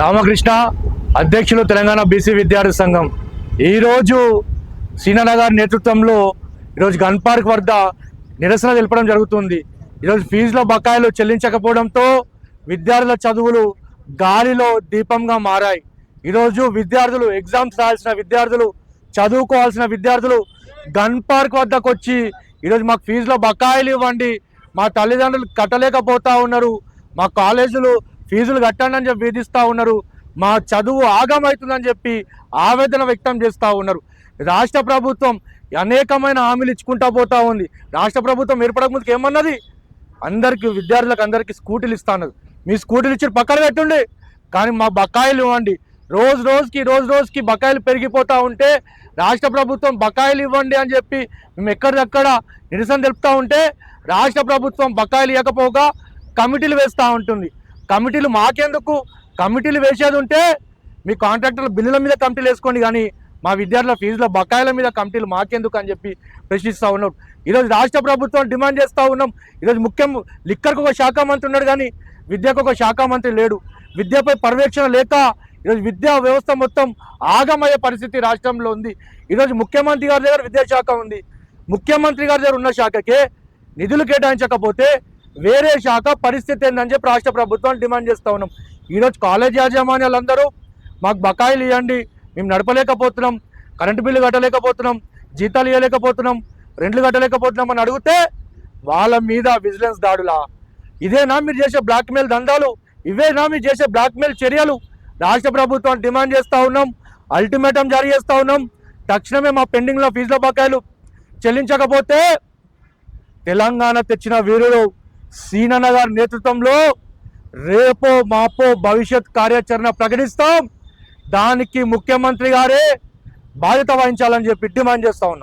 రామకృష్ణ అధ్యక్షులు తెలంగాణ బీసీ విద్యార్థి సంఘం ఈరోజు సీనన్న గారి నేతృత్వంలో ఈరోజు గన్ పార్క్ వద్ద నిరసన తెలపడం జరుగుతుంది. ఈరోజు ఫీజుల బకాయిలు చెల్లించకపోవడంతో విద్యార్థుల చదువులు గాలిలో దీపంగా మారాయి. ఈరోజు విద్యార్థులు ఎగ్జామ్స్ రాయాల్సిన విద్యార్థులు, చదువుకోవాల్సిన విద్యార్థులు గన్ పార్క్ వద్దకు వచ్చి ఈరోజు మాకు ఫీజుల బకాయిలు ఇవ్వండి, మా తల్లిదండ్రులు కట్టలేకపోతా ఉన్నారు, మా కాలేజీలు ఫీజులు కట్టండి అని చెప్పి వేధిస్తూ ఉన్నారు, మా చదువు ఆగమవుతుందని చెప్పి ఆవేదన వ్యక్తం చేస్తూ ఉన్నారు. రాష్ట్ర ప్రభుత్వం అనేకమైన హామీలు ఇచ్చుకుంటా పోతా ఉంది. రాష్ట్ర ప్రభుత్వం ఏర్పడక ముందుకు ఏమన్నది, అందరికీ విద్యార్థులకు అందరికీ స్కూటీలు ఇస్తాన్నది. మీ స్కూటీలు ఇచ్చి పక్కన పెట్టుండి, కానీ మా బకాయిలు ఇవ్వండి. రోజు రోజుకి బకాయిలు పెరిగిపోతూ ఉంటే రాష్ట్ర ప్రభుత్వం బకాయిలు ఇవ్వండి అని చెప్పి మేము ఎక్కడిదక్కడ నిరసన తెలుపుతూ ఉంటే రాష్ట్ర ప్రభుత్వం బకాయిలు ఇవ్వకపోగా కమిటీలు వేస్తూ ఉంటుంది. కమిటీలు మాకెందుకు? కమిటీలు వేసేది ఉంటే మీ కాంట్రాక్టర్ల బిల్లుల మీద కమిటీలు వేసుకోండి, కానీ మా విద్యార్థుల ఫీజుల బకాయిల మీద కమిటీలు మాకెందుకు అని చెప్పి ప్రశ్నిస్తూ ఉన్నాం. ఈరోజు రాష్ట్ర ప్రభుత్వం డిమాండ్ చేస్తూ ఉన్నాం. ఈరోజు ముఖ్యం లిక్కర్కు ఒక శాఖ మంత్రి ఉన్నాడు, కానీ విద్యకు ఒక శాఖ మంత్రి లేడు. విద్యపై పర్యవేక్షణ లేక ఈరోజు విద్యా వ్యవస్థ మొత్తం ఆగమయ్యే పరిస్థితి రాష్ట్రంలో ఉంది. ఈరోజు ముఖ్యమంత్రి గారి దగ్గర విద్యాశాఖ ఉంది. ముఖ్యమంత్రి గారి దగ్గర ఉన్న శాఖకే నిధులు కేటాయించకపోతే వేరే శాఖ పరిస్థితి ఏందని చెప్పి రాష్ట్ర ప్రభుత్వం డిమాండ్ చేస్తూ ఉన్నాం. ఈరోజు కాలేజ్ యాజమాన్యాలందరూ మాకు బకాయిలు ఇవ్వండి, మేము నడపలేకపోతున్నాం, కరెంటు బిల్లు కట్టలేకపోతున్నాం, జీతాలు ఇవ్వలేకపోతున్నాం, రెంట్లు కట్టలేకపోతున్నాం అని అడిగితే వాళ్ళ మీద విజిలెన్స్ దాడులా? ఇదేనా మీరు చేసే బ్లాక్మెయిల్ దందాలు? ఇవేనా మీరు చేసే బ్లాక్మెయిల్ చర్యలు? రాష్ట్ర ప్రభుత్వం డిమాండ్ చేస్తూ ఉన్నాం, అల్టిమేటం జారీ చేస్తూ ఉన్నాం. తక్షణమే మా పెండింగ్లో ఫీజుల బకాయిలు చెల్లించకపోతే తెలంగాణ తెచ్చిన వీరుడు సీనన్న గారి నేతృత్వంలో రేపో మాపో భవిష్యత్ కార్యాచరణ ప్రకటిస్తాం. దానికి ముఖ్యమంత్రి గారే బాధ్యత వహించాలని చెప్పి డిమాండ్ చేస్తూ ఉన్నాం.